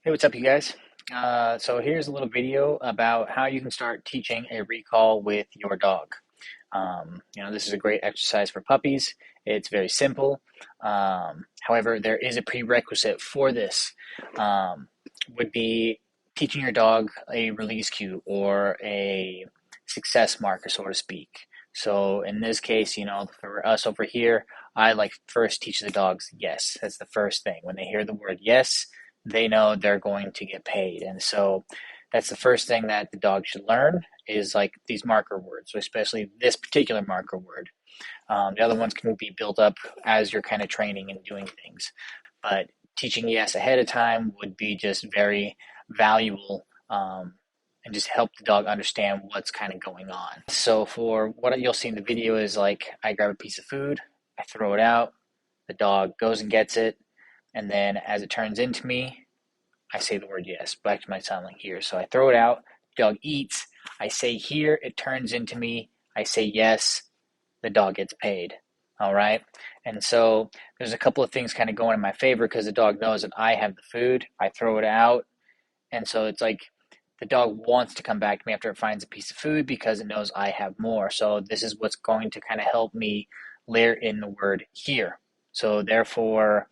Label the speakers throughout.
Speaker 1: Hey, what's up, you guys? So here's a little video about how you can start teaching a recall with your dog. This is a great exercise for puppies. It's very simple. However, there is a prerequisite for this. Would be teaching your dog a release cue or a success marker, so to speak. So in this case, for us over here, I like first teach the dogs yes. That's the first thing. When they hear the word yes, they know they're going to get paid. And so that's the first thing that the dog should learn is like these marker words, so especially this particular marker word. The other ones can be built up as you're kind of training and doing things. But teaching yes ahead of time would be just very valuable and just help the dog understand what's kind of going on. So for what you'll see in the video is like I grab a piece of food, I throw it out, the dog goes and gets it, and then as it turns into me, I say the word yes. Back to my sound like here. So I throw it out, dog eats, I say here, it turns into me, I say yes, the dog gets paid. All right. And so there's a couple of things kind of going in my favor because the dog knows that I have the food. I throw it out. And so it's like the dog wants to come back to me after it finds a piece of food because it knows I have more. So this is what's going to kind of help me layer in the word here. So therefore,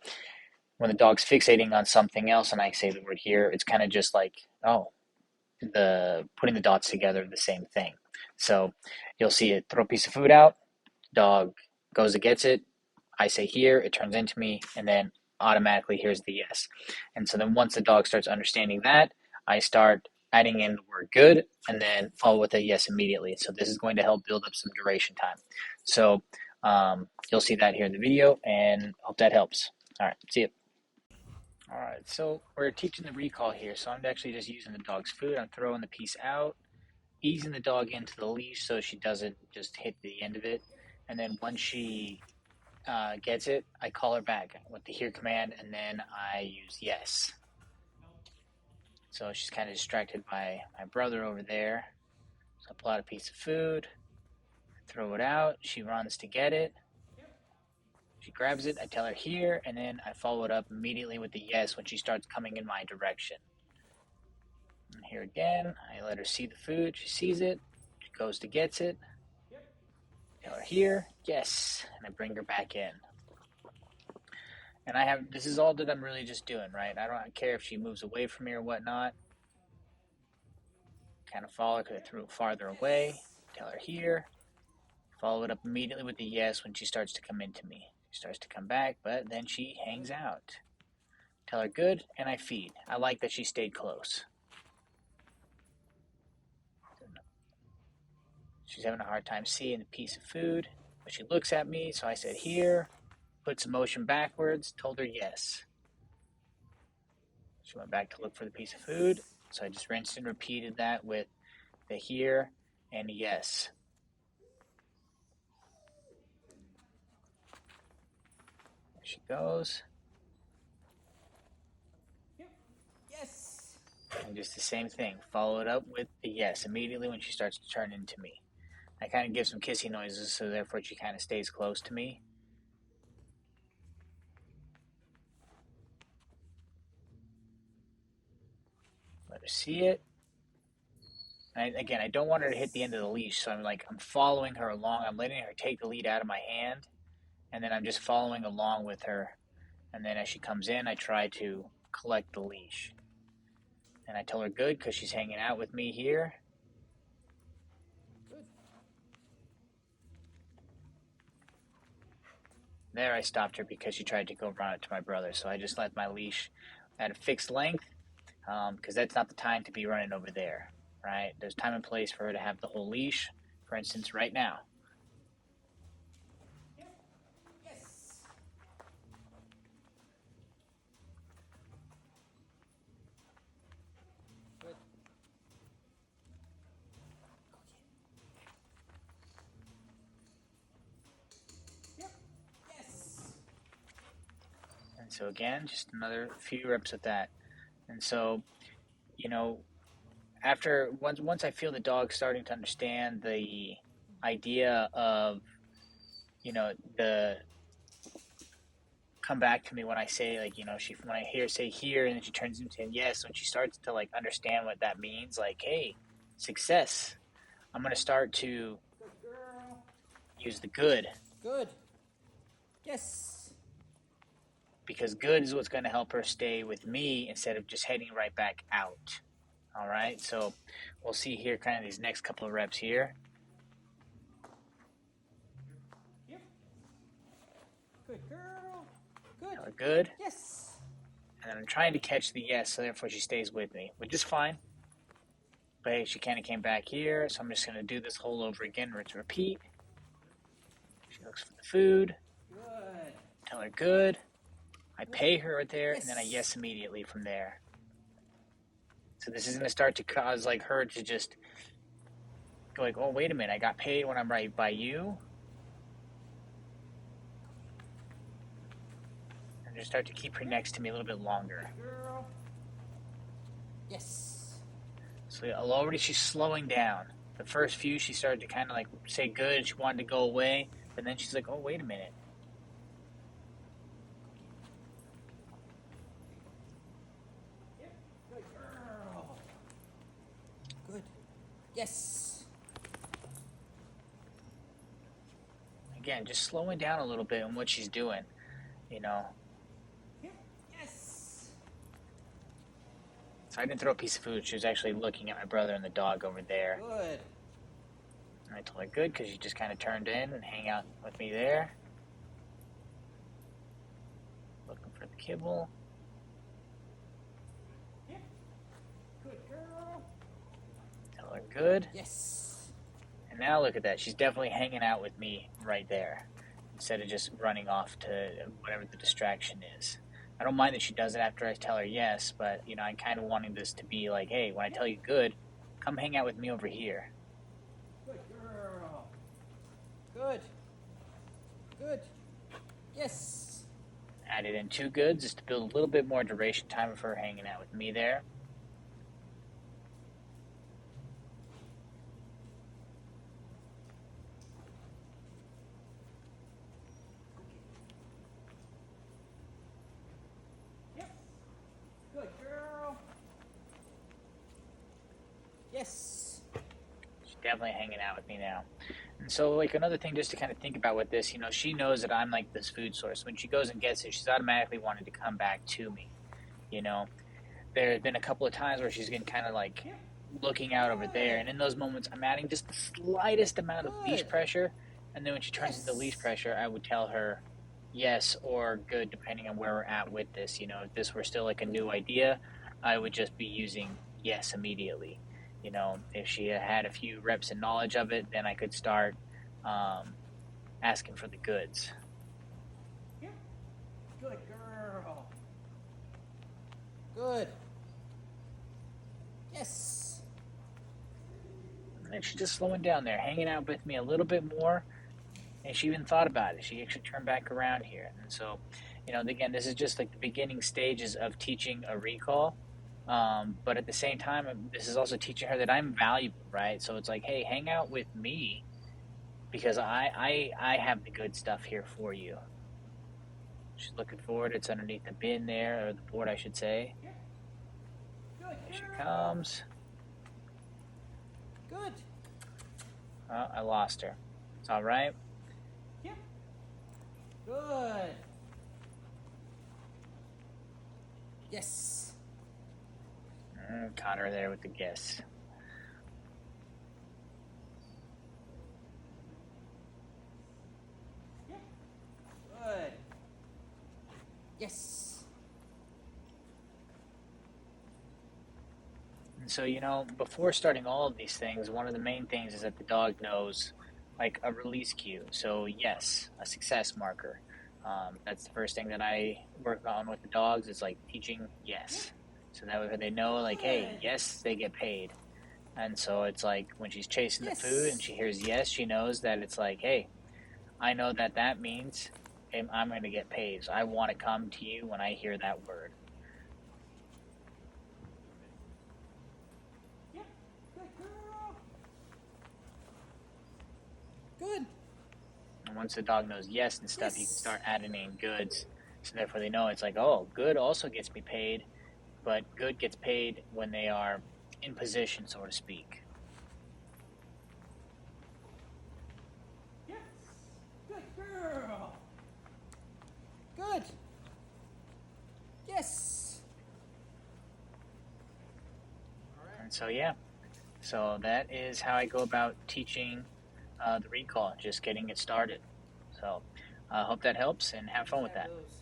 Speaker 1: when the dog's fixating on something else and I say the word here, it's kind of just like, oh, the putting the dots together, the same thing. So you'll see it throw a piece of food out, dog goes and gets it, I say here, it turns into me, and then automatically here's the yes. And so then once the dog starts understanding that, I start adding in the word good and then follow with a yes immediately. So this is going to help build up some duration time. So you'll see that here in the video and hope that helps. All right, see you. All right, so we're teaching the recall here. So I'm actually just using the dog's food. I'm throwing the piece out, easing the dog into the leash so she doesn't just hit the end of it. And then once she gets it, I call her back with the here command, and then I use yes. So she's kind of distracted by my brother over there. So I pull out a piece of food, throw it out. She runs to get it. She grabs it. I tell her here, and then I follow it up immediately with the yes when she starts coming in my direction. And here again, I let her see the food. She sees it. She goes to gets it. Tell her here, yes, and I bring her back in. And this is all that I'm really just doing, right? I don't care if she moves away from me or whatnot. Kind of follow her because I threw it farther away. Tell her here. Follow it up immediately with the yes when she starts to come into me. She starts to come back, but then she hangs out. Tell her good, and I feed. I like that she stayed close. She's having a hard time seeing the piece of food, but she looks at me, so I said here. Put some motion backwards, told her yes. She went back to look for the piece of food, so I just rinsed and repeated that with the here and yes. There she goes.
Speaker 2: Yes.
Speaker 1: And just the same thing. Follow it up with the yes immediately when she starts to turn into me. I kind of give some kissy noises, so therefore she kind of stays close to me. Let her see it. And again, I don't want her to hit the end of the leash, so I'm following her along. I'm letting her take the lead out of my hand, and then I'm just following along with her. And then as she comes in, I try to collect the leash. And I tell her good because she's hanging out with me here.
Speaker 2: Good.
Speaker 1: There, I stopped her because she tried to go run it to my brother. So I just let my leash at a fixed length because that's not the time to be running over there, right? There's time and place for her to have the whole leash. For instance, right now.
Speaker 2: Yes. Good. Yep. Yes.
Speaker 1: And so again, just another few reps with that. And so, you know, after once I feel the dog starting to understand the idea of, the come back to me when I say, like, she when I hear say here, and then she turns into yes. When she starts to like understand what that means, like, hey, success. I'm gonna start to
Speaker 2: Good girl.
Speaker 1: use the good,
Speaker 2: Good. Yes.
Speaker 1: because good is what's gonna help her stay with me instead of just heading right back out. All right, so we'll see here, kind of these next couple of reps here.
Speaker 2: Yep. Good girl. Good.
Speaker 1: Tell her good,
Speaker 2: Yes.
Speaker 1: and I'm trying to catch the yes, so therefore she stays with me, which is fine. But hey, she kind of came back here, so I'm just gonna do this whole over again, rinse, repeat. She looks for the food.
Speaker 2: Good.
Speaker 1: Tell her good. I pay her right there,
Speaker 2: Yes.
Speaker 1: and then I yes immediately from there. So this is gonna start to cause like her to just go like, oh wait a minute, I got paid when I'm right by you, and just start to keep her next to me a little bit longer.
Speaker 2: Good girl. Yes.
Speaker 1: So already she's slowing down. The first few she started to kind of like say good, she wanted to go away, but then she's like, oh wait a minute.
Speaker 2: Yep. Good girl. Good. Yes.
Speaker 1: Again, just slowing down a little bit in what she's doing, you know.
Speaker 2: Yep. Yes.
Speaker 1: So I didn't throw a piece of food. She was actually looking at my brother and the dog over there.
Speaker 2: Good.
Speaker 1: And I told her good, because she just kind of turned in and hang out with me there. Looking for the kibble.
Speaker 2: Yep. Good girl.
Speaker 1: Tell her good.
Speaker 2: Yes.
Speaker 1: And now look at that. She's definitely hanging out with me right there, instead of just running off to whatever the distraction is. I don't mind that she does it after I tell her yes, but I'm kind of wanting this to be like, hey, when I tell you good, come hang out with me over here.
Speaker 2: Good girl. Good. Good. Yes.
Speaker 1: Added in 2 goods just to build a little bit more duration time of her hanging out with me there.
Speaker 2: Yep. Good girl. Yes.
Speaker 1: She's definitely hanging out with me now. And so, like, another thing just to kind of think about with this, she knows that I'm like this food source. When she goes and gets it, she's automatically wanting to come back to me. You know, there have been a couple of times where she's been kind of like
Speaker 2: Yep.
Speaker 1: looking out over there, and in those moments, I'm adding just the slightest amount of leash
Speaker 2: Good.
Speaker 1: pressure. And then when she turns into leash
Speaker 2: Yes.
Speaker 1: pressure, I would tell her yes or good, depending on where we're at with this. If this were still like a new idea, I would just be using yes immediately. If she had a few reps and knowledge of it, then I could start um, asking for the goods.
Speaker 2: Yep. Good girl. Good. Yes.
Speaker 1: And then she's just slowing down there, hanging out with me a little bit more. And she even thought about it. She actually turned back around here. And so, again, this is just like the beginning stages of teaching a recall. But at the same time, this is also teaching her that I'm valuable, right? So it's like, hey, hang out with me, because I have the good stuff here for you. She's looking forward. It's underneath the bin there, or the board, I should say.
Speaker 2: Yep. Good
Speaker 1: Here she
Speaker 2: girl.
Speaker 1: comes.
Speaker 2: Good.
Speaker 1: Oh, I lost her. It's all right.
Speaker 2: Yep. Good. Yes.
Speaker 1: Caught her there with the guess.
Speaker 2: Yep. Good. Yes.
Speaker 1: And so, before starting all of these things, one of the main things is that the dog knows like a release cue. So, yes, a success marker. That's the first thing that I work on with the dogs, is like teaching yes. So that way they know, like, hey, yes, they get paid. And so it's like when she's chasing the food and she hears yes, she knows that it's like, hey, I know that means I'm going to get paid. So I want to come to you when I hear that word.
Speaker 2: Yep. Good girl. Good.
Speaker 1: And once the dog knows yes and stuff, you can
Speaker 2: Yes.
Speaker 1: start adding in goods So therefore, they know it's like, oh, good also gets me paid, but good gets paid when they are in position, so to speak.
Speaker 2: Yes. Good girl. Good. Yes. All right.
Speaker 1: And so, yeah, so that is how I go about teaching the recall, just getting it started. So I hope that helps and have fun with
Speaker 2: Have
Speaker 1: that.
Speaker 2: those